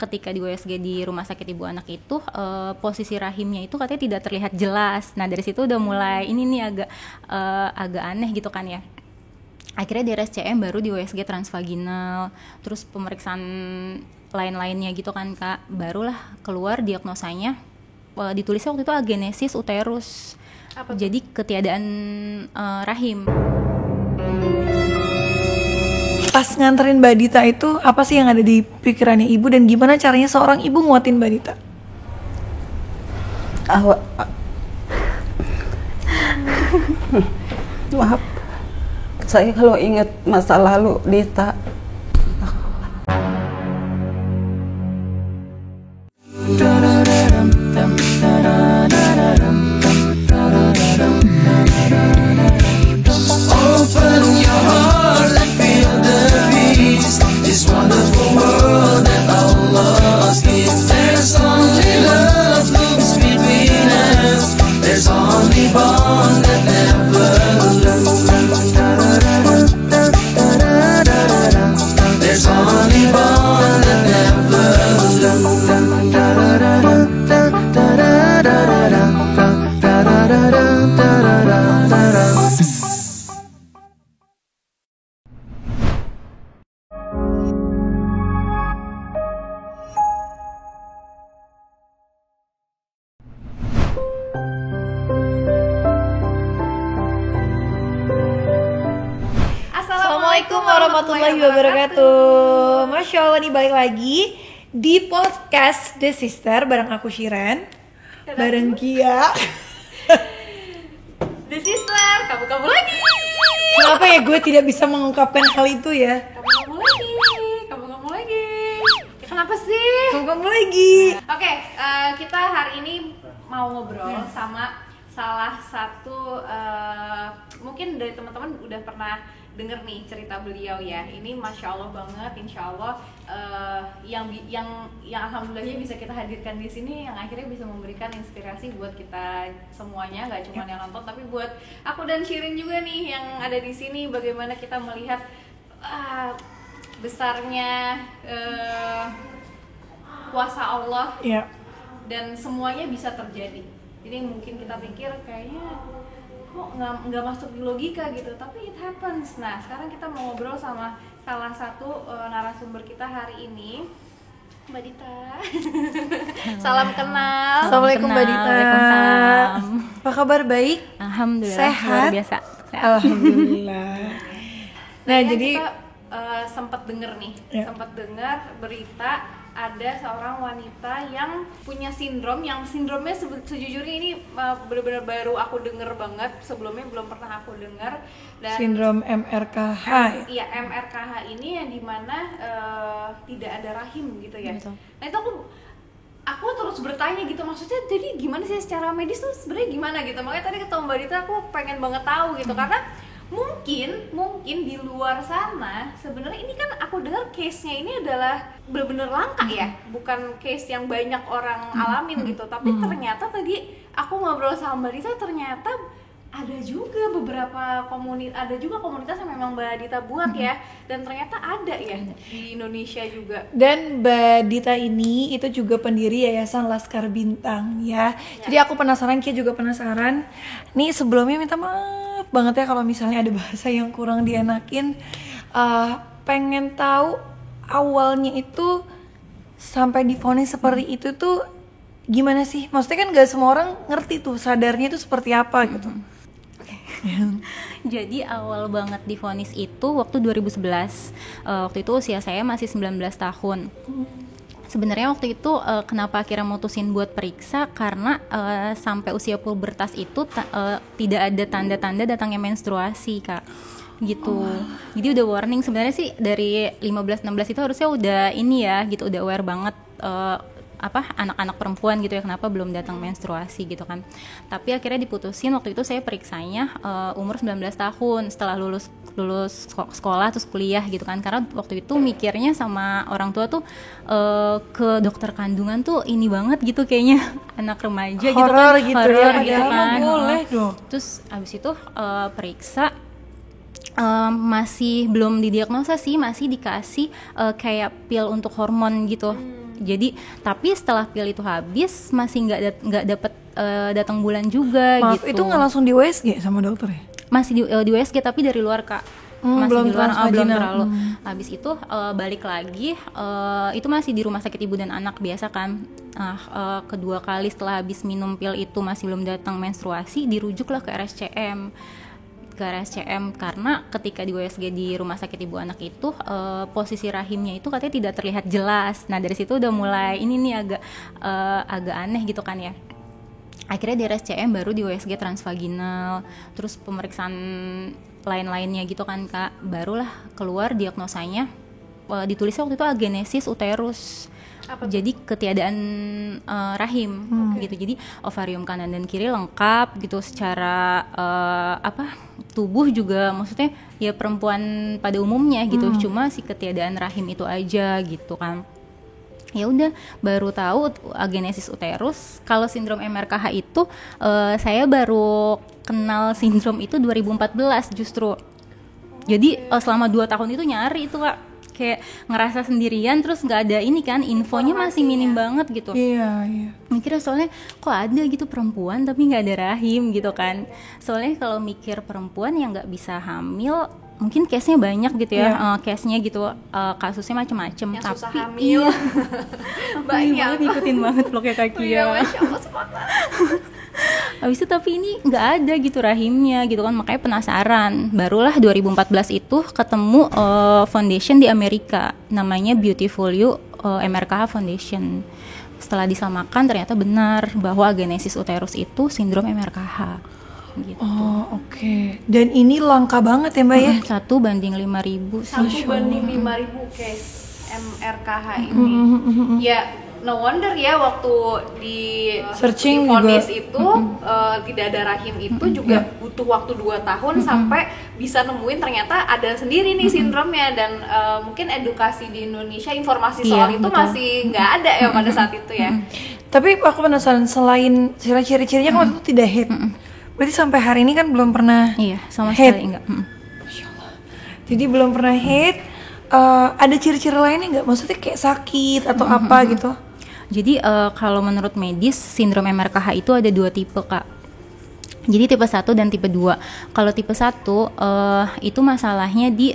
ketika di USG di rumah sakit ibu anak itu posisi rahimnya itu katanya tidak terlihat jelas. Nah dari situ udah mulai ini nih agak aneh gitu kan ya. Akhirnya di RSCM baru di USG transvaginal, terus pemeriksaan lain-lainnya gitu kan Kak, barulah keluar diagnosanya, ditulisnya waktu itu agenesis uterus. Jadi ketiadaan rahim. Pas nganterin Mbak Dita itu apa sih yang ada di pikirannya ibu dan gimana caranya seorang ibu nguatin Mbak Dita? Maaf, saya kalau ingat masa lalu Dita. Open your heart and feel the peace, this wonderful world that Allah gives. There's only love looks between us, there's only bond that never lose. There's only bond that never lose. Assalamualaikum warahmatullahi wabarakatuh. Masya Allah nih balik lagi di podcast The Sister bareng aku Shiren, bareng Kia. The Sister, kamu lagi. Kenapa ya gue tidak bisa mengungkapkan hal itu ya? Kamu lagi. Ya, kenapa sih? Kamu lagi. Oke, kita hari ini mau ngobrol sama salah satu mungkin dari teman-teman udah pernah denger nih cerita beliau ya. Ini masya Allah banget, insya Allah yang alhamdulillahnya bisa kita hadirkan di sini, yang akhirnya bisa memberikan inspirasi buat kita semuanya, nggak cuma yang nonton tapi buat aku dan Shirin juga nih yang ada di sini. Bagaimana kita melihat besarnya kuasa Allah dan semuanya bisa terjadi. Jadi mungkin kita pikir kayaknya kok nggak masuk di logika gitu, tapi it happens. Nah sekarang kita mau ngobrol sama salah satu narasumber kita hari ini, Mbak Dita. Salam kenal. Assalamualaikum Mbak Dita. Waalaikumsalam. Apa kabar, baik? Alhamdulillah Sehat? luar biasa. Sehat. Alhamdulillah. Nah jadi kita sempat dengar berita ada seorang wanita yang punya yang sindromnya sejujurnya ini benar-benar baru aku dengar banget, sebelumnya belum pernah aku dengar. Dan sindrom MRKH. Iya, MRKH ini yang dimana tidak ada rahim gitu ya. Betul. Nah itu aku terus bertanya gitu, maksudnya jadi gimana sih secara medis tuh sebenarnya gimana gitu. Makanya tadi ketemu Mbak Dita aku pengen banget tahu gitu, karena mungkin di luar sana sebenarnya ini kan aku dengar case-nya ini adalah benar-benar langka ya, bukan case yang banyak orang alamin gitu. Tapi ternyata tadi aku ngobrol sama Mbak Dita, ternyata ada juga komunitas yang memang Mbak Dita buat ya, dan ternyata ada ya di Indonesia juga. Dan Mbak Dita ini itu juga pendiri Yayasan Laskar Bintang ya. Jadi aku penasaran, Kia juga penasaran. Nih sebelumnya minta maaf banget ya kalau misalnya ada bahasa yang kurang dienakin. Pengen tahu awalnya itu sampai divonis seperti itu tuh gimana sih? Maksudnya kan gak semua orang ngerti tuh sadarnya itu seperti apa gitu. Jadi awal banget divonis itu waktu 2011. Waktu itu usia saya masih 19 tahun. Sebenarnya waktu itu kenapa akhirnya mutusin buat periksa, karena sampai usia pubertas itu tidak ada tanda-tanda datangnya menstruasi, Kak. Gitu. Jadi udah warning sebenarnya sih dari 15-16 itu harusnya udah ini ya gitu, udah aware banget anak-anak perempuan gitu ya, kenapa belum datang menstruasi gitu kan. Tapi akhirnya diputusin waktu itu saya periksanya umur 19 tahun setelah lulus sekolah terus kuliah gitu kan, karena waktu itu mikirnya sama orang tua tuh ke dokter kandungan tuh ini banget gitu kayaknya anak remaja horror gitu kan, gitu ya, boleh dong. Terus abis itu periksa masih belum didiagnosa sih, masih dikasih kayak pil untuk hormon gitu. Jadi tapi setelah pil itu habis masih nggak dapet datang bulan juga. Maaf, gitu. itu nggak langsung di USG sama dokter ya? Masih di USG tapi dari luar Kak. Masih belum di luar, belum transvaginal. terlalu. Habis itu balik lagi, itu masih di rumah sakit ibu dan anak biasa kan. Kedua kali setelah habis minum pil itu masih belum datang menstruasi, dirujuklah ke RSCM. Karena ketika di USG di rumah sakit ibu anak itu posisi rahimnya itu katanya tidak terlihat jelas. Nah dari situ udah mulai ini nih agak aneh gitu kan ya. Akhirnya di RSCM baru di USG transvaginal, terus pemeriksaan lain-lainnya gitu kan Kak, barulah keluar diagnosanya, ditulisnya waktu itu agenesis uterus. Jadi ketiadaan rahim gitu. Jadi ovarium kanan dan kiri lengkap gitu secara tubuh juga, maksudnya ya perempuan pada umumnya gitu. Cuma si ketiadaan rahim itu aja gitu kan. Ya udah baru tahu agenesis uterus. Kalau sindrom MRKH itu saya baru kenal sindrom itu 2014 justru. Jadi selama 2 tahun itu nyari itu Kak, kayak ngerasa sendirian, terus nggak ada ini kan, infonya masih minim banget gitu. Iya. Mikirnya soalnya kok ada gitu perempuan tapi nggak ada rahim gitu kan. Soalnya kalau mikir perempuan yang nggak bisa hamil, mungkin case-nya banyak gitu ya, case-nya gitu, kasusnya macam-macam. Yang tapi susah hamil. Banyak. Ngikutin banget vlognya Kak Kia. Masya Allah, semangat. Habis itu tapi ini nggak ada gitu rahimnya gitu kan, makanya penasaran. Barulah 2014 itu ketemu foundation di Amerika namanya Beautiful You MRKH Foundation. Setelah disamakan ternyata benar bahwa agenesis uterus itu sindrom MRKH gitu. Oh oke. Dan ini langka banget ya Mbak ya? 1:5.000 sih. 1:5.000 case MRKH ini. Ya no wonder ya waktu di Searching vonis juga. itu tidak ada rahim itu juga butuh waktu 2 tahun sampai bisa nemuin ternyata ada sendiri nih sindromnya. Dan mungkin edukasi di Indonesia, informasi soal Iya, itu betul. masih nggak ada ya pada saat itu ya. Tapi aku penasaran, selain ciri-cirinya kan waktu itu tidak head, berarti sampai hari ini kan belum pernah Iya, sama head. sekali enggak. Jadi belum pernah head. Ada ciri-ciri lainnya nggak? Maksudnya kayak sakit atau apa gitu? Jadi kalau menurut medis sindrom MRKH itu ada 2 tipe Kak. Jadi tipe 1 dan tipe 2. Kalau tipe 1 itu masalahnya di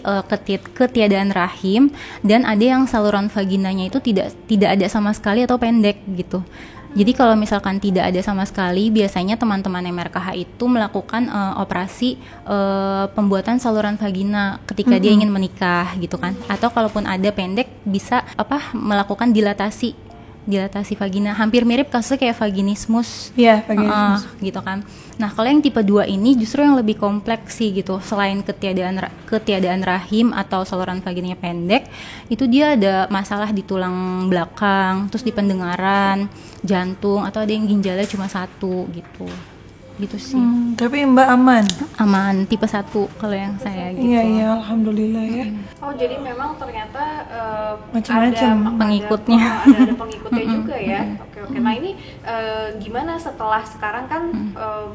ketiadaan rahim, dan ada yang saluran vaginanya itu tidak ada sama sekali atau pendek gitu. Jadi kalau misalkan tidak ada sama sekali, biasanya teman-teman MRKH itu melakukan operasi pembuatan saluran vagina ketika dia ingin menikah gitu kan. Atau kalaupun ada pendek, bisa melakukan dilatasi vagina, hampir mirip kasusnya kayak vaginismus. Iya, vaginismus. Gitu kan. Nah, kalau yang tipe 2 ini justru yang lebih kompleks sih gitu. Selain ketiadaan rahim atau saluran vaginanya pendek, itu dia ada masalah di tulang belakang, terus di pendengaran, jantung, atau ada yang ginjalnya cuma 1 gitu. Gitu sih. Tapi Mbak aman? Aman, tipe 1 kalau yang saya gitu. Iya, alhamdulillah ya. Oh jadi memang ternyata Macam-macam pengikutnya. ada pengikutnya juga ya. Oke. Nah ini gimana setelah sekarang kan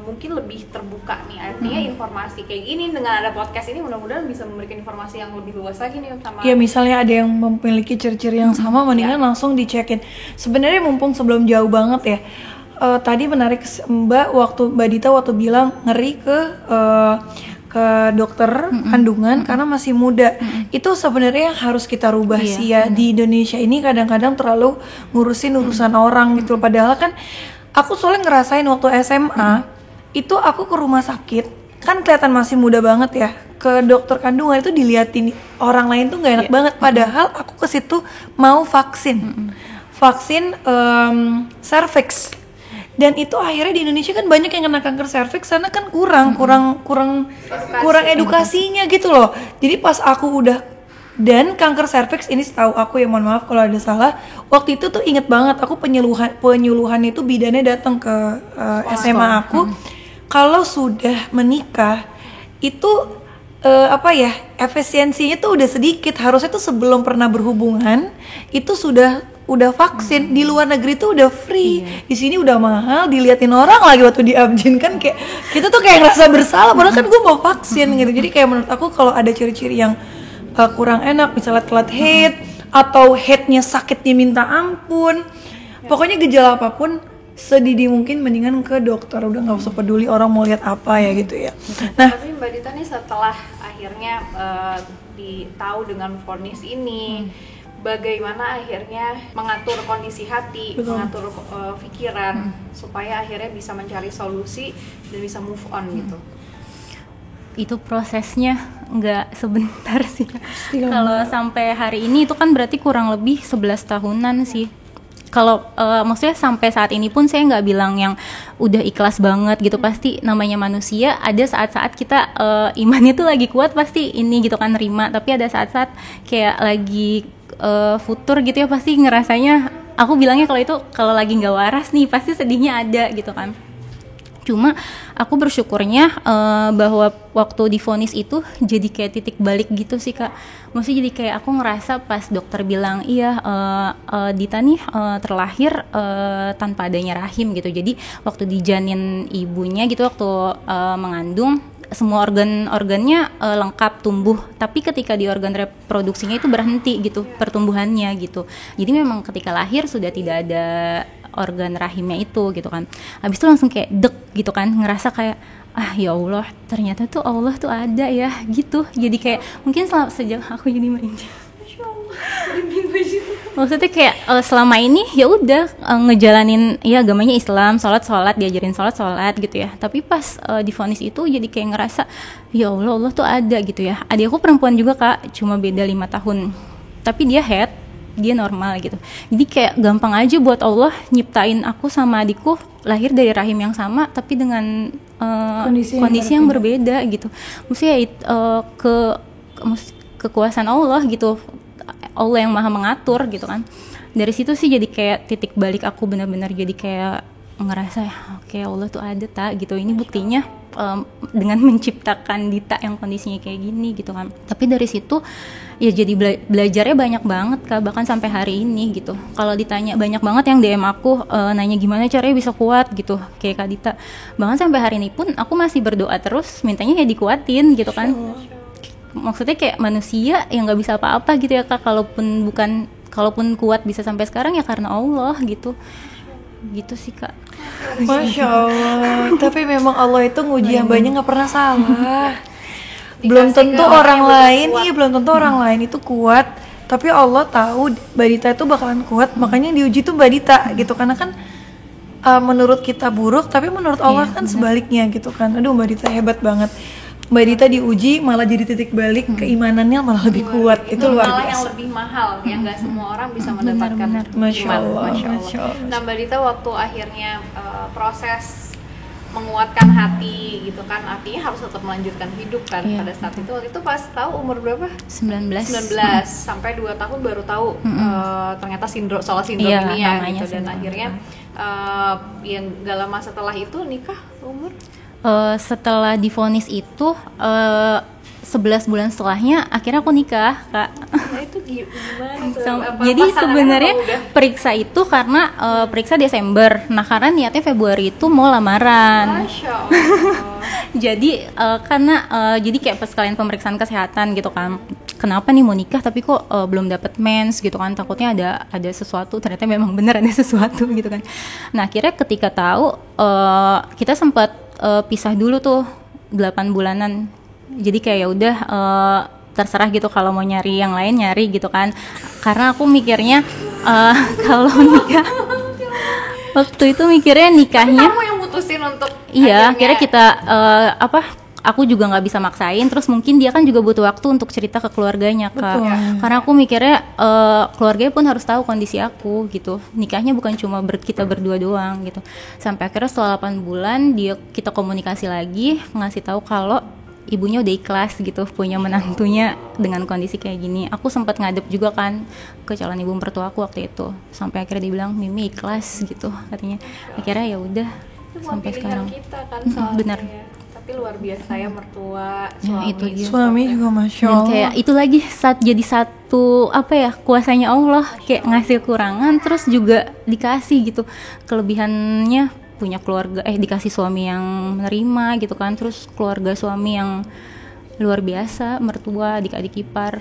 mungkin lebih terbuka nih, artinya informasi kayak gini dengan ada podcast ini mudah-mudahan bisa memberikan informasi yang lebih luas lagi nih sama. Ya misalnya ada yang memiliki ciri-ciri yang sama, mendingan langsung dicekin. Sebenarnya mumpung sebelum jauh banget ya, tadi menarik Mbak Dita waktu bilang ngeri ke dokter kandungan karena masih muda. Itu sebenarnya yang harus kita rubah sih ya. Di Indonesia ini kadang-kadang terlalu ngurusin urusan orang gitu. Padahal kan aku soalnya ngerasain waktu SMA itu aku ke rumah sakit kan kelihatan masih muda banget ya. Ke dokter kandungan itu diliatin orang lain tuh nggak enak banget. Padahal aku ke situ mau vaksin cervix. Dan itu akhirnya di Indonesia kan banyak yang kena kanker serviks karena kan kurang edukasinya gitu loh. Jadi pas aku udah, dan kanker serviks ini setahu aku ya, mohon maaf kalau ada salah, waktu itu tuh inget banget aku penyuluhan itu bidannya datang ke SMA aku. Kalau sudah menikah itu efisiensinya tuh udah sedikit. Harusnya tuh sebelum pernah berhubungan itu sudah vaksin. Di luar negeri tuh udah free, di sini udah mahal, diliatin orang lagi waktu di Abjin kan, kayak kita tuh kayak ngerasa bersalah padahal kan gue mau vaksin gitu. Jadi kayak menurut aku kalau ada ciri-ciri yang kurang enak, misalnya telat haid atau headnya sakitnya minta ampun, pokoknya gejala apapun sedini mungkin mendingan ke dokter, udah nggak usah peduli orang mau lihat apa ya gitu ya. Nah, Tapi Mbak Dita nih setelah akhirnya tahu dengan vonis ini, bagaimana akhirnya mengatur kondisi hati, Betul. mengatur pikiran supaya akhirnya bisa mencari solusi dan bisa move on gitu. Itu prosesnya nggak sebentar sih. Iya. Kalau sampai hari ini itu kan berarti kurang lebih 11 tahunan sih. Kalau maksudnya sampai saat ini pun saya nggak bilang yang udah ikhlas banget gitu, pasti namanya manusia ada saat-saat kita imannya tuh lagi kuat pasti ini gitu kan nerima, tapi ada saat-saat kayak lagi futur gitu ya pasti ngerasanya, aku bilangnya kalau itu kalau lagi nggak waras nih pasti sedihnya ada gitu kan. Cuma aku bersyukurnya bahwa waktu divonis itu jadi kayak titik balik gitu sih Kak. Maksudnya jadi kayak aku ngerasa pas dokter bilang iya Dita nih terlahir tanpa adanya rahim gitu. Jadi waktu dijanin ibunya gitu, waktu mengandung semua organ-organnya lengkap tumbuh, tapi ketika di organ reproduksinya itu berhenti gitu pertumbuhannya gitu. Jadi memang ketika lahir sudah tidak ada organ rahimnya itu gitu kan. Habis itu langsung kayak dek gitu kan, ngerasa kayak ya Allah ternyata tuh Allah tuh ada ya gitu. Jadi kayak mungkin sejak aku jadi merinding. Maksudnya kayak selama ini ya udah ngejalanin ya agamanya Islam, sholat diajarin sholat gitu ya. Tapi pas divonis itu jadi kayak ngerasa ya Allah tuh ada gitu ya. Adik aku perempuan juga Kak, cuma beda 5 tahun. Tapi dia normal gitu. Jadi kayak gampang aja buat Allah nyiptain aku sama adikku lahir dari rahim yang sama tapi dengan kondisi yang berbeda gitu. Maksudnya kekuasaan Allah gitu. Allah yang maha mengatur gitu kan. Dari situ sih jadi kayak titik balik aku benar-benar jadi kayak ngerasa oke, Allah tuh ada tak gitu. Ini buktinya dengan menciptakan Dita yang kondisinya kayak gini gitu kan. Tapi dari situ ya jadi belajarnya banyak banget Kak, bahkan sampai hari ini gitu. Kalau ditanya banyak banget yang DM aku nanya gimana caranya bisa kuat gitu kayak Kak Dita. Bahkan sampai hari ini pun aku masih berdoa terus mintanya ya dikuatin gitu kan. Maksudnya kayak manusia yang nggak bisa apa-apa gitu ya Kak, kalaupun kuat bisa sampai sekarang ya karena Allah gitu sih Kak. Masya Allah. Tapi memang Allah itu nguji hambanya nggak pernah salah. Belum tentu orang lain, belum tentu orang lain itu kuat. Tapi Allah tahu Mbak Dita itu bakalan kuat, makanya diuji tuh Mbak Dita gitu. Karena kan menurut kita buruk, tapi menurut Allah kan sebaliknya gitu kan. Aduh Mbak Dita hebat banget. Mbak Dita diuji malah jadi titik balik, keimanannya malah lebih kuat. Itu luar malah yang biasa. lebih mahal yang nggak semua orang bisa mendapatkan. Masya iman. Allah, Masya Allah. Masya Allah. Nah Mbak Dita waktu akhirnya proses menguatkan hati gitu kan, artinya harus tetap melanjutkan hidup kan. Pada saat itu, waktu itu pas tahu umur berapa? 19 sampai 2 tahun baru tahu ternyata sindrom ini Iya, ya namanya gitu. Dan sindrom. akhirnya yang gak lama setelah itu nikah umur setelah divonis itu 11 bulan setelahnya akhirnya aku nikah Kak. nah itu gimana tuh? Jadi Pasangannya sebenarnya apa udah? periksa itu karena periksa Desember. Nah karena niatnya Februari itu mau lamaran. Masya Allah. Jadi karena jadi kayak pas kalian pemeriksaan kesehatan gitu kan. Kenapa nih mau nikah tapi kok belum dapat mens gitu kan, takutnya ada sesuatu, ternyata memang benar ada sesuatu gitu kan. Nah akhirnya ketika tahu kita sempat pisah dulu tuh 8 bulanan. Jadi kayak ya udah terserah gitu kalau mau nyari yang lain nyari gitu kan. Karena aku mikirnya kalau nikah waktu itu mikirnya nikahnya Kamu yang mutusin untuk iya, akhirnya kita aku juga nggak bisa maksain, terus mungkin dia kan juga butuh waktu untuk cerita ke keluarganya Kak. Karena aku mikirnya keluarganya pun harus tahu kondisi aku gitu. Nikahnya bukan cuma kita berdua doang gitu. Sampai akhirnya setelah 8 bulan kita komunikasi lagi, ngasih tahu kalau ibunya udah ikhlas gitu punya menantunya dengan kondisi kayak gini. Aku sempat ngadep juga kan ke calon ibu mertua aku waktu itu. Sampai akhirnya dia bilang Mimi ikhlas gitu katanya. Akhirnya ya udah sampai sekarang. Kita kan soalnya. Benar. Tapi luar biasa ya mertua, Ya, suami. itu dia. Suami juga Masya Dan Allah. kayak itu lagi jadi satu kuasanya Allah, kayak ngasih kurangan terus juga dikasih gitu kelebihannya, punya keluarga dikasih suami yang menerima gitu kan, terus keluarga suami yang luar biasa, mertua, adik-adik ipar.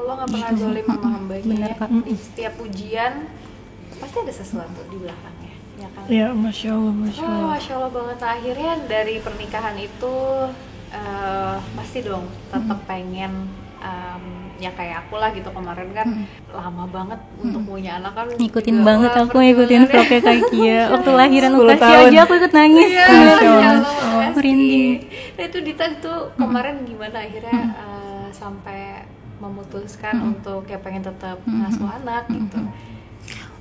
Allah nggak pernah zalim sama hambanya. Bener, Kak. Di setiap ujian pasti ada sesuatu di belakangnya, ya kan? Ya, Masya Allah, Masya Oh, Allah. Masya Allah banget. Akhirnya dari pernikahan itu pasti dong tetap pengen ya kayak aku lah gitu. Kemarin kan lama banget untuk punya anak kan. Ngikutin juga, banget wah, aku ngikutin perjuangannya. vlognya Kak Kia. Waktu lahiran 10 Ukasya tahun. aja aku ikut nangis. Iya, Masya Masya Allah. Allah, makasih. Merinding. Nah itu Dita tuh kemarin gimana akhirnya sampai memutuskan untuk ya pengen tetap ngasuh anak gitu.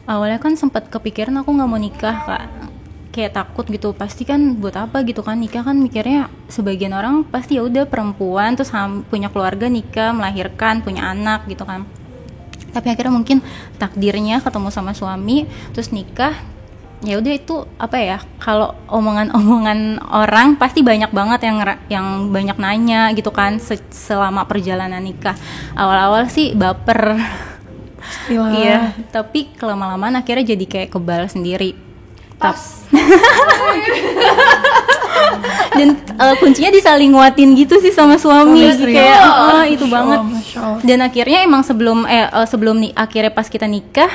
Awalnya kan sempat kepikiran aku nggak mau nikah, Kak. Kayak takut gitu, pasti kan buat apa gitu kan nikah, kan mikirnya sebagian orang pasti ya udah perempuan terus punya keluarga, nikah, melahirkan, punya anak gitu kan. Tapi akhirnya mungkin takdirnya ketemu sama suami terus nikah, ya udah itu apa ya, kalau omongan-omongan orang pasti banyak banget yang banyak nanya gitu kan selama perjalanan nikah. Awal-awal sih baper. Iya, tapi kelama-lamaan akhirnya jadi kayak kebal sendiri. Dan kuncinya disaling nguatin gitu sih sama suami, kayak itu banget. Masya Allah. Dan akhirnya emang sebelum nih akhirnya pas kita nikah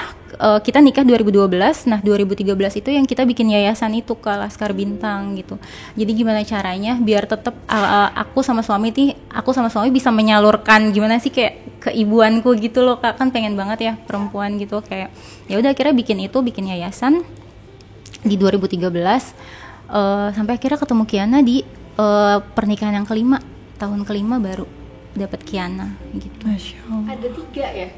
2012. Nah 2013 itu yang kita bikin yayasan itu ke Laskar Bintang gitu. Jadi gimana caranya biar tetap aku sama suami bisa menyalurkan gimana sih kayak keibuanku gitu loh, Kak. Kan pengen banget ya perempuan gitu, kayak ya udah akhirnya bikin yayasan di 2013 sampai akhirnya ketemu Kiana di pernikahan yang kelima, tahun kelima baru dapat Kiana gitu. Masya Allah. Ada 3 ya?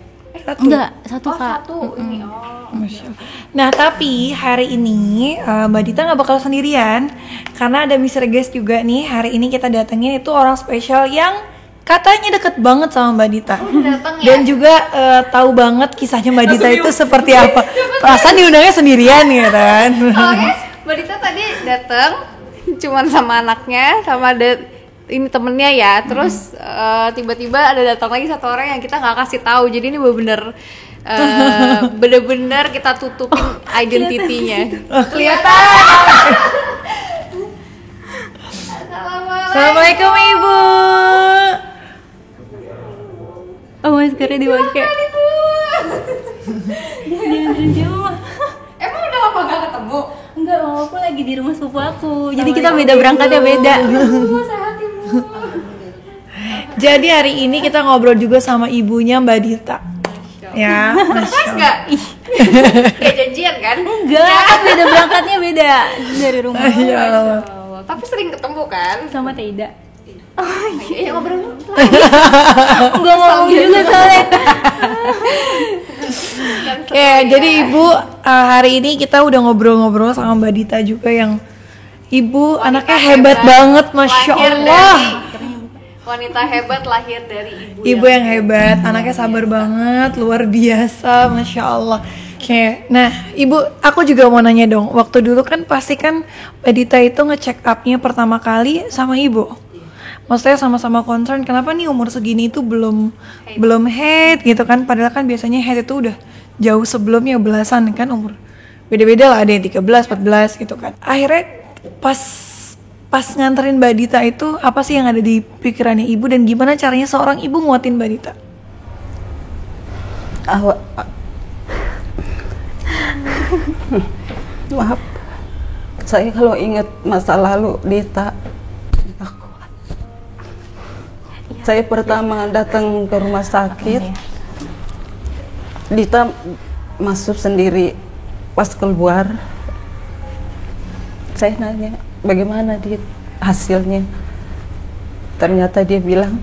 Enggak, satu Oh, Kak. satu ini. Masya Allah. Nah tapi hari ini Mbak Dita nggak bakal sendirian karena ada Mr. Guest juga nih. Hari ini kita datengin itu orang spesial yang katanya deket banget sama Mbak Dita. Datang ya? Dan juga tahu banget kisahnya Mbak Dita itu seperti apa. Perasaan diundangnya sendirian ya kan. Soalnya Mbak Dita tadi datang cuman sama anaknya, sama ada ini temennya ya, terus tiba-tiba ada datang lagi satu orang yang kita nggak kasih tahu. Jadi ini bener-bener kita tutupin identitinya. Kelihatan. Assalamualaikum Ibu. Oh, maskernya dipakai. Emang udah lama gak ketemu? Enggak, aku lagi di rumah sepupu aku. Jadi kita beda berangkatnya beda. Sehat Ibu. Jadi hari ini kita ngobrol juga sama ibunya Mbak Dita. Ya, Pas nggak? Kayak janjian kan? Enggak, kan beda berangkatnya beda dari rumah. ya Allah. Oh, tapi sering ketemu kan? Sama Teida. Iya ngobrol dulu. Enggak ngomong juga soalnya. Oke, jadi Ibu hari ini kita udah ngobrol-ngobrol sama Mbak Dita juga yang Ibu anaknya hebat banget, Masya Lahir Allah. Wanita hebat lahir dari Ibu yang hebat, anaknya sabar banget, luar biasa, Masya Allah. Oke, nah Ibu, aku juga mau nanya dong. Waktu dulu kan pasti kan Mbak Dita itu nge-check up-nya pertama kali sama Ibu. Maksudnya sama-sama concern, kenapa nih umur segini itu belum head gitu kan? Padahal kan biasanya head itu udah jauh sebelumnya, belasan kan umur. Beda-beda lah, ada yang 13, 14 gitu kan. Akhirnya pas nganterin Mbak Dita itu apa sih yang ada di pikirannya Ibu dan gimana caranya seorang ibu nguatin Mbak Dita? Maaf, saya kalau ingat masa lalu Dita, nggak kuat. Saya pertama datang ke rumah sakit, Dita masuk sendiri. Pas keluar, saya nanya, bagaimana Dit hasilnya? Ternyata dia bilang,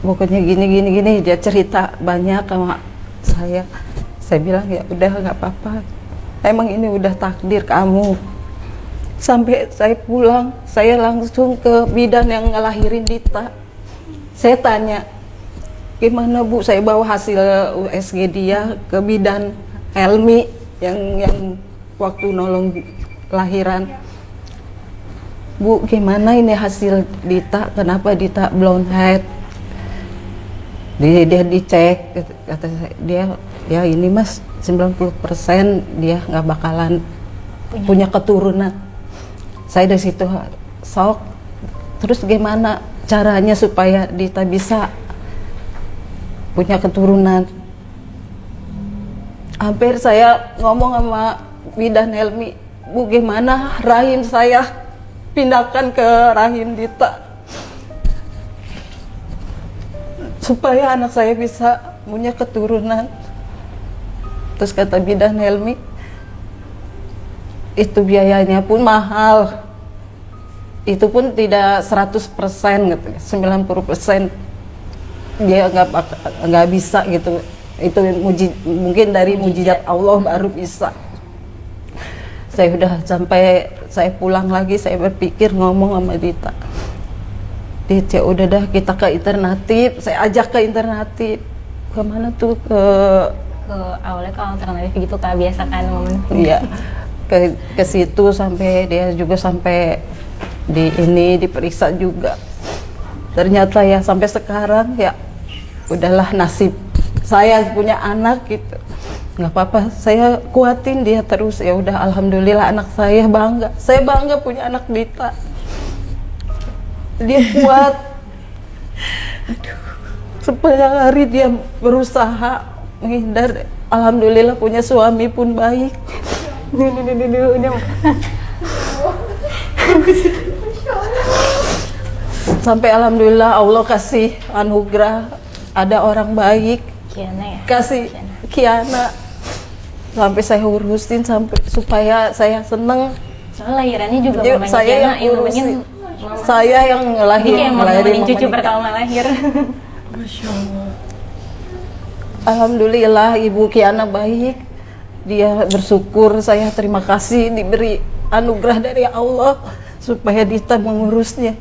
pokoknya gini. Dia cerita banyak sama saya. Saya bilang ya udah nggak apa-apa. Emang ini udah takdir kamu. Sampai saya pulang, saya langsung ke bidan yang ngelahirin Dita. Saya tanya, gimana Bu? Saya bawa hasil USG dia ke bidan Helmi yang waktu nolong lahiran. Bu, gimana ini hasil Dita? Kenapa Dita blown head? Dia dicek, kata saya, dia ya ini Mas 90% dia nggak bakalan punya keturunan. Saya dari situ shock. Terus gimana caranya supaya Dita bisa punya keturunan. Hampir saya ngomong sama Bidan Helmi, Bu gimana rahim saya pindahkan ke rahim Dita supaya anak saya bisa punya keturunan. Terus kata Bidan Helmi, itu biayanya pun mahal, itu pun tidak 100% gitu, 90% dia nggak bisa gitu. Itu mungkin dari mujizat Allah baru bisa. Saya udah sampai saya pulang lagi, saya berpikir ngomong sama Dita, Dit ya udah dah kita ke alternatif. Saya ajak ke alternatif. Kemana tuh? Awalnya ke alternatif gitu Kak, biasa kan momen. Iya, ke situ sampai dia juga sampai diperiksa juga. Ternyata ya sampai sekarang ya udahlah nasib saya punya anak gitu, nggak apa-apa, saya kuatin dia terus. Ya udah, alhamdulillah anak saya bangga punya anak Dita, dia kuat. Sepanjang hari dia berusaha menghindar, alhamdulillah punya suami pun baik. Sampai alhamdulillah Allah kasih anugerah ada orang baik, Kiana ya? kasih Kiana, sampai saya urusin sampai supaya saya seneng. Soalnya lahirannya juga mamanya Saya Kiana yang urusin, saya yang ngelahirin cucu mamanya. pertama lahir. Masya Allah. Alhamdulillah Ibu Kiana baik, dia bersyukur, saya terima kasih diberi anugerah dari Allah supaya Dita mengurusnya.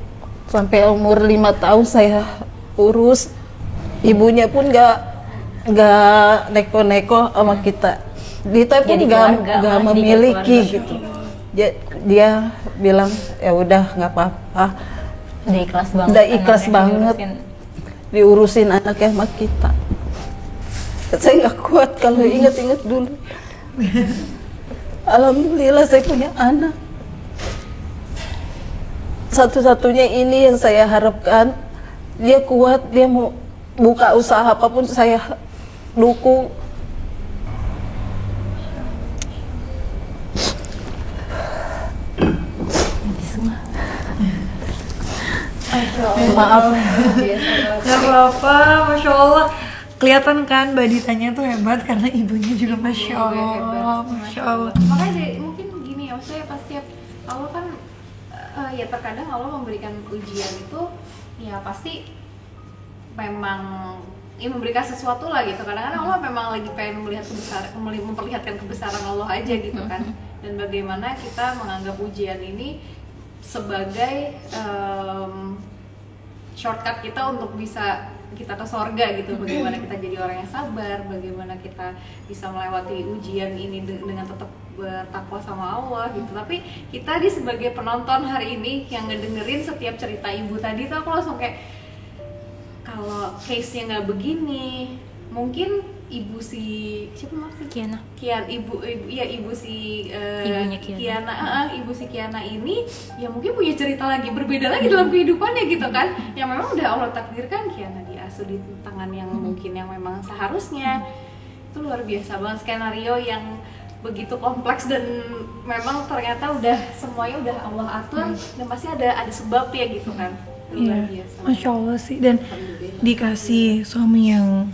Sampai umur 5 tahun saya urus, ibunya pun nggak neko-neko sama kita. Dita pun nggak memiliki gitu. Dia bilang ya udah nggak apa-apa, udah ikhlas banget diurusin anaknya sama kita. Saya nggak kuat kalau ingat-ingat dulu. Alhamdulillah saya punya anak. Satu-satunya ini yang saya harapkan, dia kuat, dia mau buka usaha apapun saya dukung. Maaf. Gak apa-apa, Masya Allah. Kelihatan kan Mbak Ditanya tuh hebat karena ibunya juga Masya Allah. Masya Allah. Makanya mungkin gini ya, maksudnya pasti Allah kan ya terkadang Allah memberikan ujian itu ya pasti memang ya memberikan sesuatu lah gitu. Kadang-kadang Allah memang lagi pengen memperlihatkan kebesaran Allah aja gitu kan. Dan bagaimana kita menganggap ujian ini sebagai shortcut kita untuk bisa kita ke sorga gitu. Bagaimana kita jadi orang yang sabar, bagaimana kita bisa melewati ujian ini dengan tetap bertakwa sama Allah gitu. Tapi kita sebagai penonton hari ini yang ngedengerin setiap cerita ibu tadi tuh, aku langsung kayak, kalau case-nya nggak begini, mungkin ibu si siapa maksudnya? Ibu si Ibunya Kiana. Ibu si Kiana ini ya mungkin punya cerita lagi berbeda lagi dalam kehidupannya gitu kan. Yang memang udah Allah takdirkan Kiana diasuh di tangan yang mungkin yang memang seharusnya. Itu luar biasa banget, skenario yang begitu kompleks dan memang ternyata udah semuanya udah Allah atur dan pasti ada sebab ya gitu kan. Luar biasa. Masya Allah sih, dan dikasih suami yang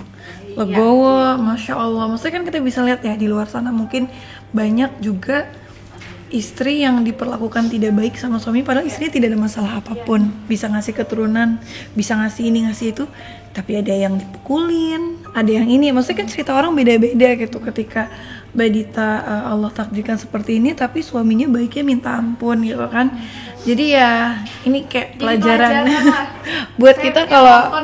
legowo, Masya Allah. Maksudnya kan kita bisa lihat ya di luar sana mungkin banyak juga istri yang diperlakukan tidak baik sama suami, padahal istrinya tidak ada masalah apapun, bisa ngasih keturunan, bisa ngasih ini ngasih itu, tapi ada yang dipukulin, ada yang ini. Maksudnya kan cerita orang beda-beda gitu. Ketika Mbak Dita Allah takdirkan seperti ini, tapi suaminya baiknya minta ampun gitu kan. Jadi ya ini kayak pelajaran buat kita kalau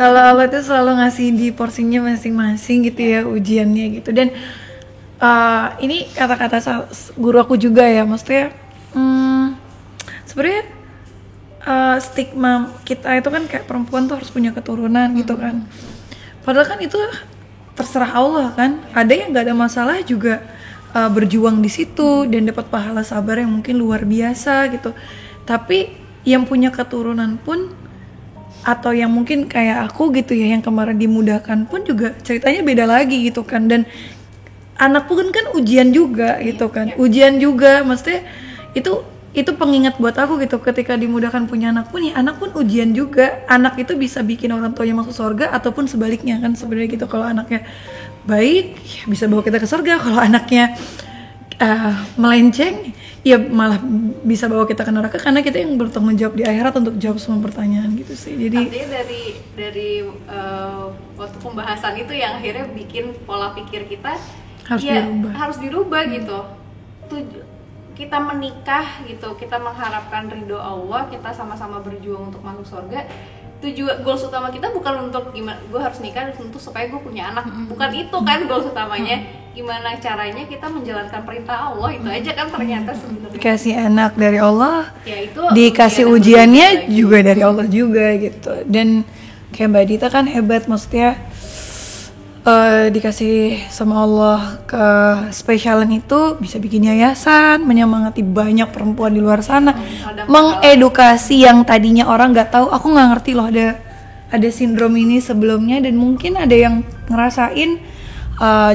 Allah itu selalu ngasih di porsinya masing-masing gitu ya ujiannya gitu. Dan ini kata-kata guru aku juga ya, maksudnya sebenarnya stigma kita itu kan kayak perempuan tuh harus punya keturunan gitu kan. Padahal kan itu terserah Allah kan. Ada yang nggak ada masalah juga berjuang di situ dan dapat pahala sabar yang mungkin luar biasa gitu. Tapi yang punya keturunan pun atau yang mungkin kayak aku gitu ya yang kemarin dimudahkan pun juga ceritanya beda lagi gitu kan. Dan anak pun kan ujian juga gitu kan, ujian juga, maksudnya itu pengingat buat aku gitu, ketika dimudahkan punya anak pun ya anak pun ujian juga. Anak itu bisa bikin orang tuanya masuk surga ataupun sebaliknya kan sebenarnya gitu. Kalau anaknya baik ya bisa bawa kita ke surga, kalau anaknya melenceng ya malah bisa bawa kita ke neraka, karena kita yang bertanggung jawab di akhirat untuk jawab semua pertanyaan gitu sih. Jadi artinya dari waktu pembahasan itu yang akhirnya bikin pola pikir kita harus dirubah gitu. Kita menikah gitu, kita mengharapkan ridho Allah, kita sama-sama berjuang untuk masuk surga. Tujuan goals utama kita bukan untuk gimana gue harus nikah untuk supaya gue punya anak, bukan itu kan goals utamanya. Gimana caranya kita menjalankan perintah Allah, itu aja kan ternyata sebenarnya. dikasih anak dari Allah, Ya, itu dikasih ujiannya juga dari Allah juga gitu. Dan kayak Mbak Dita kan hebat, maksudnya dikasih sama Allah ke spesialan itu bisa bikin yayasan, menyemangati banyak perempuan di luar sana, mengedukasi yang tadinya orang nggak tahu. Aku nggak ngerti loh ada sindrom ini sebelumnya, dan mungkin ada yang ngerasain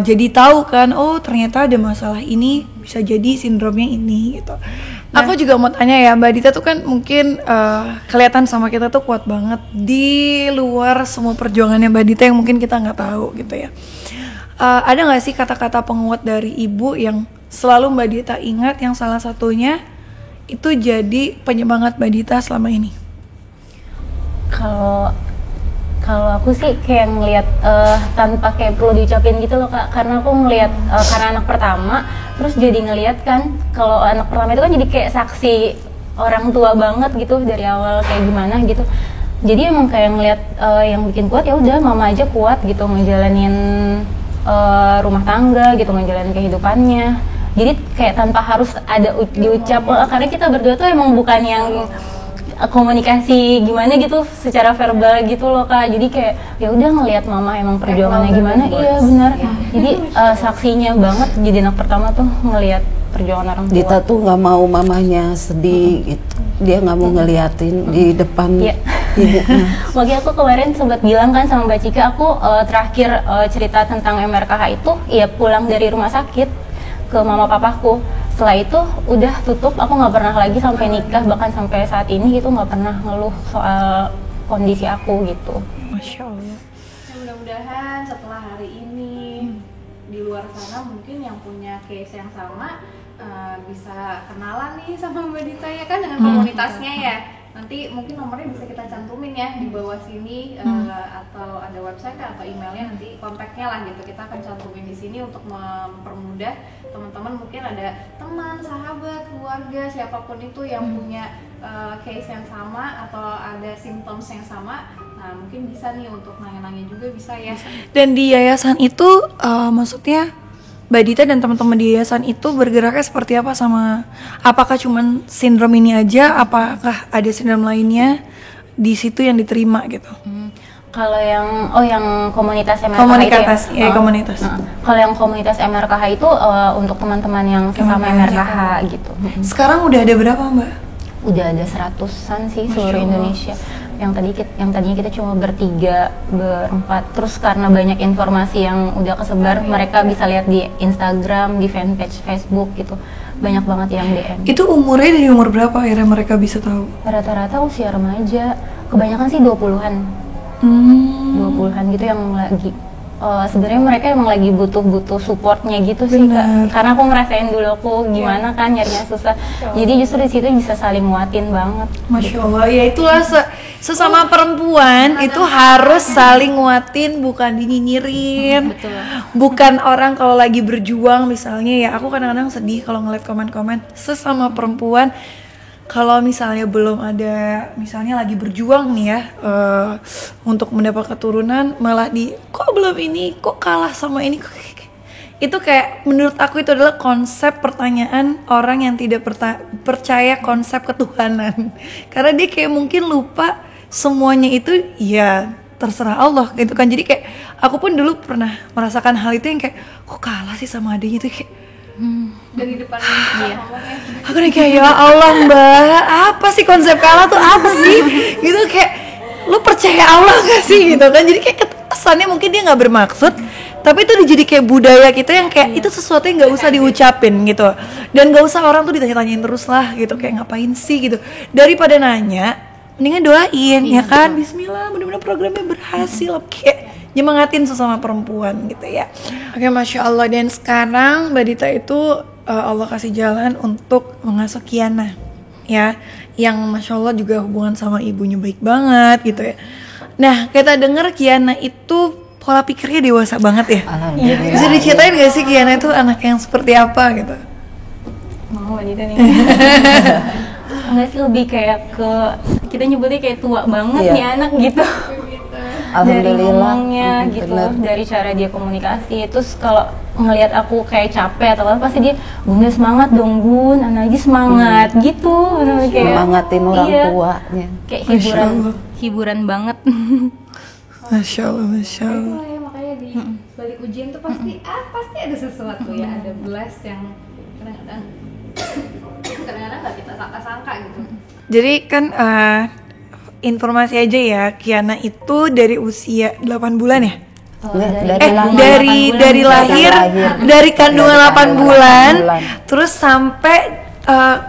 jadi tahu kan, oh ternyata ada masalah ini, bisa jadi sindromnya ini gitu. Aku juga mau tanya ya, Mbak Dita tuh kan mungkin kelihatan sama kita tuh kuat banget di luar semua perjuangannya Mbak Dita yang mungkin kita nggak tahu gitu ya. Ada nggak sih kata-kata penguat dari ibu yang selalu Mbak Dita ingat, yang salah satunya itu jadi penyemangat Mbak Dita selama ini? Kalau aku sih kayak ngelihat tanpa kayak perlu diucapin gitu loh Kak, karena aku ngelihat karena anak pertama, terus jadi ngelihat kan kalau anak pertama itu kan jadi kayak saksi orang tua banget gitu dari awal kayak gimana gitu. Jadi emang kayak ngelihat yang bikin kuat ya udah mama aja kuat gitu ngejalanin rumah tangga gitu, ngejalanin kehidupannya. Jadi kayak tanpa harus ada diucap, karena kita berdua tuh emang bukan yang komunikasi gimana gitu secara verbal gitu loh Kak. Jadi kayak ya udah ngelihat mama emang perjuangannya gimana. Iya benar. Jadi saksinya banget jadi anak pertama tuh ngelihat perjuangan orang tua. Dita tuh nggak mau mamanya sedih gitu, dia nggak mau ngeliatin di depan ibunya. Makanya aku kemarin sempat bilang kan sama Mbak Cika, aku terakhir cerita tentang MRKH itu ya pulang dari rumah sakit ke mama papaku. Setelah itu udah tutup, aku nggak pernah lagi sampai nikah, bahkan sampai saat ini gitu nggak pernah ngeluh soal kondisi aku gitu. Masya Allah. Ya, mudah-mudahan setelah hari ini di luar sana mungkin yang punya case yang sama bisa kenalan nih sama Mbak Dita ya kan, dengan komunitasnya ya. Nanti mungkin nomornya bisa kita cantumin ya di bawah sini, atau ada website atau emailnya, nanti kontaknya lah gitu kita akan cantumin di sini untuk mempermudah teman-teman. Mungkin ada teman, sahabat, keluarga, siapapun itu yang punya case yang sama atau ada symptoms yang sama, nah mungkin bisa nih untuk nanya-nanya juga bisa ya. Dan di yayasan itu maksudnya Mbak Dita dan teman-teman di yayasan itu bergeraknya seperti apa, sama apakah cuman sindrom ini aja, apakah ada sindrom lainnya di situ yang diterima gitu? Kalau yang komunitas MRKH Komunitas, itu ya? Komunitas. Kalau yang komunitas MRKH itu untuk teman-teman yang sesama MRKH gitu. Sekarang udah ada berapa Mbak? Udah ada 100-an sih seluruh Indonesia. Yang tadinya kita cuma bertiga, berempat. Terus karena banyak informasi yang udah kesebar, mereka bisa lihat di Instagram, di fanpage Facebook gitu. Banyak banget yang DM. Itu umurnya dari umur berapa akhirnya mereka bisa tahu? Rata-rata usia remaja. Kebanyakan sih 20-an. 20-an gitu yang lagi sebenarnya mereka emang lagi butuh supportnya gitu sih Kak. Karena aku ngerasain dulu aku gimana kan nyarinya susah. Jadi justru di situ bisa saling nguatin banget. Masya Allah, ya itulah sesama perempuan itu harus saling nguatin, bukan dinyinyirin. Bukan orang kalau lagi berjuang misalnya ya, aku kadang-kadang sedih kalau ngeliat komen-komen sesama perempuan. Kalau misalnya belum ada, misalnya lagi berjuang nih ya untuk mendapat keturunan, malah kok belum ini, kok kalah sama ini, itu kayak menurut aku itu adalah konsep pertanyaan orang yang tidak percaya konsep ketuhanan. Karena dia kayak mungkin lupa semuanya itu ya terserah Allah gitu kan. Jadi kayak aku pun dulu pernah merasakan hal itu yang kayak kok kalah sih sama adiknya, itu kayak dari depan ngomongnya. Aku nih kayak ya Allah Mbak, apa sih konsep kalah tuh apa sih? Gitu kayak lu percaya Allah gak sih gitu kan? Jadi kayak kesannya mungkin dia nggak bermaksud, tapi itu udah jadi kayak budaya kita yang kayak itu sesuatu yang nggak usah diucapin gitu, dan nggak usah orang tuh ditanya-tanyain terus lah gitu, kayak ngapain sih gitu. Daripada nanya, mendingan doain ya kan, Bismillah, mudah-mudahan programnya berhasil, kayak nyemangatin sesama perempuan gitu ya. Oke, Masya Allah. Dan sekarang Mbak Dita itu Allah kasih jalan untuk mengasuh Kiana ya, yang Masya Allah juga hubungan sama ibunya baik banget gitu ya. Nah, kita dengar Kiana itu pola pikirnya dewasa banget ya. Alhamdulillah. Bisa diceritain gak sih Kiana itu anak yang seperti apa gitu? Mau wanita nih. Enggak sih, lebih kayak ke kita nyebutnya kayak tua banget Iya. nih anak gitu. Dari Alhamdulillah. ngomongnya gitu, Bener. dari cara dia komunikasi. Terus kalau ngelihat aku kayak capek atau apa, pasti dia, Bunda semangat dong Bun, anak lagi semangat gitu. Kayak Semangatin orang iya, tuanya. kayak Masya Allah. hiburan banget. Masya Allah, Masya Allah. Oh ya, makanya di balik ujian tuh pasti ada sesuatu ya, ada belas yang kadang-kadang nggak kita sangka-sangka gitu. Jadi kan informasi aja ya, Kiana itu dari usia 8 bulan ya? Dari lahir, dari kandungan 8 bulan, terus sampai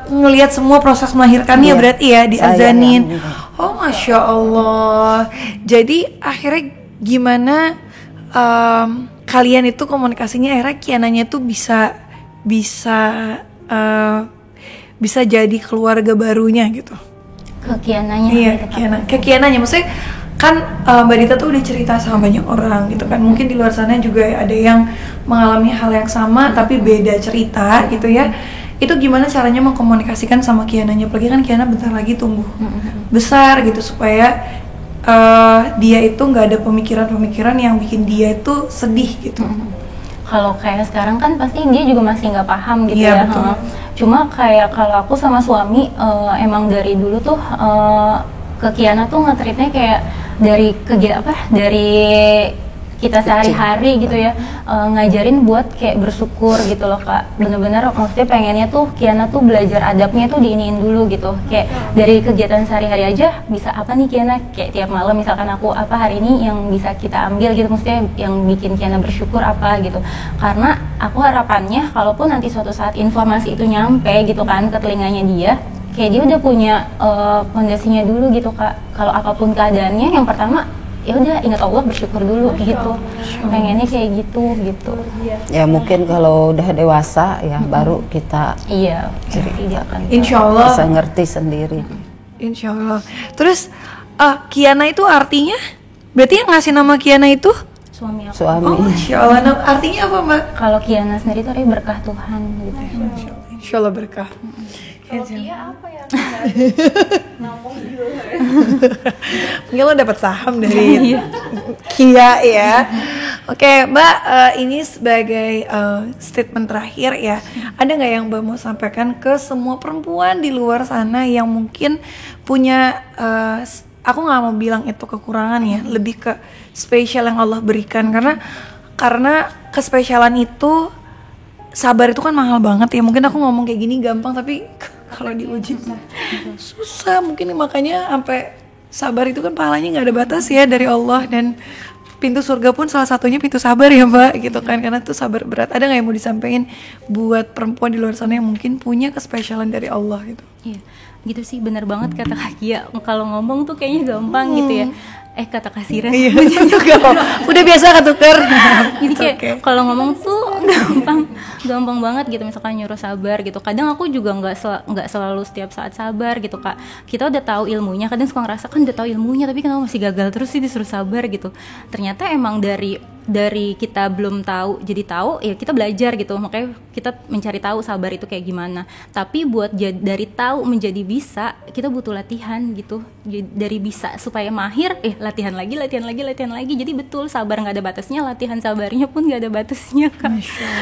ngelihat semua proses melahirkannya berarti ya, diazanin. Oh, Masya Allah. Jadi akhirnya gimana kalian itu komunikasinya, akhirnya Kiananya tuh bisa jadi keluarga barunya gitu. Ke Kiananya. Iya, ke Kiananya. Maksudnya kan Mbak Dita tuh udah cerita sama banyak orang gitu kan. Mungkin di luar sana juga ada yang mengalami hal yang sama tapi beda cerita gitu ya. Itu gimana caranya mengkomunikasikan sama Kiananya? Apalagi kan Kiana bentar lagi tumbuh besar gitu, supaya dia itu nggak ada pemikiran-pemikiran yang bikin dia itu sedih gitu. Kalau kayak sekarang kan pasti dia juga masih nggak paham gitu Iya, ya. betul. Cuma kayak kalau aku sama suami emang dari dulu tuh ke Kiana tuh nge-treatnya kayak dari dari kita sehari-hari gitu ya, ngajarin buat kayak bersyukur gitu loh Kak. Bener-bener maksudnya pengennya tuh Kiana tuh belajar adabnya tuh diiniin dulu gitu. Kayak dari kegiatan sehari-hari aja bisa apa nih Kiana, kayak tiap malam misalkan aku apa hari ini yang bisa kita ambil gitu, maksudnya yang bikin Kiana bersyukur apa gitu. Karena aku harapannya kalaupun nanti suatu saat informasi itu nyampe gitu kan ke telinganya dia, kayak dia udah punya fondasinya dulu gitu Kak. Kalau apapun keadaannya, yang pertama ya udah ingat Allah, bersyukur dulu gitu. Pengennya kayak gitu. Ya mungkin kalau udah dewasa ya baru kita Iya, dia akan Insya Allah. bisa ngerti sendiri. Insya Allah. Terus Kiana itu artinya, berarti yang ngasih nama Kiana itu? suami aku. Suami. Oh, Masya Allah. Artinya apa Mbak? Kalau Kiana sendiri tuh artinya berkah Tuhan gitu. Insya Allah berkah. Kalau Kia apa ya? Nampung juga. Mungkin lo dapat saham dari Kia ya. Oke Mbak, ini sebagai statement terakhir ya, ada nggak yang Mbak mau sampaikan ke semua perempuan di luar sana yang mungkin punya aku nggak mau bilang itu kekurangan ya, lebih ke spesial yang Allah berikan, karena kespesialan itu, sabar itu kan mahal banget ya. Mungkin aku ngomong kayak gini gampang, tapi kalau diuji susah. Mungkin makanya sampai sabar itu kan pahalanya nggak ada batas ya dari Allah, dan pintu surga pun salah satunya pintu sabar ya Mbak gitu kan, karena itu sabar berat. Ada nggak yang mau disampaikan buat perempuan di luar sana yang mungkin punya kespesialan dari Allah gitu? Iya, gitu sih, bener banget kata Kak Kia. Kalau ngomong tuh kayaknya gampang gitu ya. Kata Kak Sira. Iya, udah biasa ketuker. Jadi kayak kalau ngomong tuh gampang banget gitu, misalkan nyuruh sabar gitu. Kadang aku juga nggak selalu setiap saat sabar gitu Kak. Kita udah tahu ilmunya, kadang suka ngerasa kan udah tahu ilmunya tapi kenapa masih gagal terus sih disuruh sabar gitu. Ternyata emang dari kita belum tahu jadi tahu ya, kita belajar gitu, makanya kita mencari tahu sabar itu kayak gimana. Tapi buat dari tahu menjadi bisa, kita butuh latihan gitu. Dari bisa supaya mahir, latihan lagi. Jadi betul, sabar nggak ada batasnya, latihan sabarnya pun nggak ada batasnya Kak.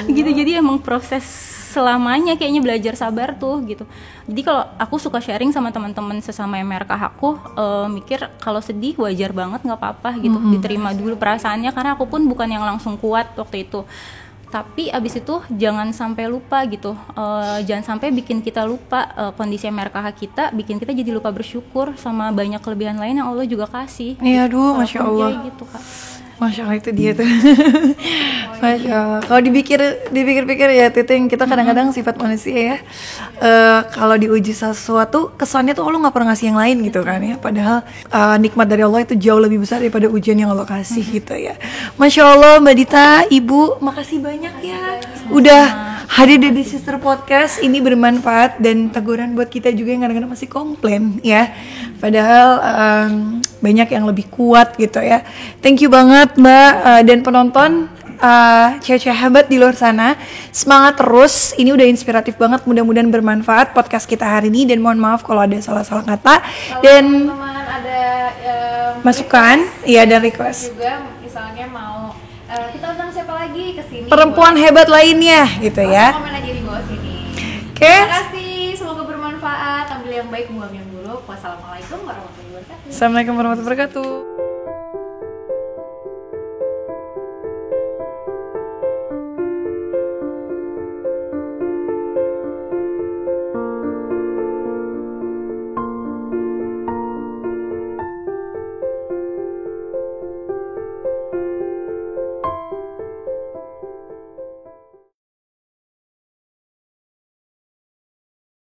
Gitu, jadi emang proses selamanya kayaknya belajar sabar tuh gitu. Jadi kalau aku suka sharing sama teman-teman sesama MRK aku, mikir kalau sedih wajar banget, nggak apa-apa gitu, diterima dulu perasaannya, karena aku pun bukan yang langsung kuat waktu itu. Tapi abis itu jangan sampai lupa gitu, jangan sampai bikin kita lupa kondisi MRKH kita, bikin kita jadi lupa bersyukur sama banyak kelebihan lain yang Allah juga kasih. Iya, aduh, Masya Walaupun Allah. kayak gitu, Kak. Masya Allah, itu dia tuh. Masya Allah. Kalau dipikir-pikir ya Titing, kita kadang-kadang sifat manusia ya, kalau diuji sesuatu kesannya tuh Allah nggak pernah ngasih yang lain gitu kan ya. Padahal nikmat dari Allah itu jauh lebih besar daripada ujian yang Allah kasih gitu ya. Masya Allah Mbak Dita, Ibu, makasih banyak ya udah hadir di Sister Podcast. Ini bermanfaat dan teguran buat kita juga yang kadang-kadang masih komplain ya. Padahal banyak yang lebih kuat gitu ya. Thank you banget Mbak dan penonton, cewek-cewek hebat di luar sana. Semangat terus, ini udah inspiratif banget. Mudah-mudahan bermanfaat podcast kita hari ini. Dan mohon maaf kalau ada salah-salah kata. Dan teman-teman ada masukan, iya, dan request juga, misalnya mau kita undang siapa lagi ke sini, perempuan hebat lainnya gitu ya. komen aja di bawah sini. Oke. Terima kasih, semoga bermanfaat. Ambil yang baik, buang yang buruk. Wassalamualaikum warahmatullahi wabarakatuh. Assalamualaikum warahmatullahi wabarakatuh.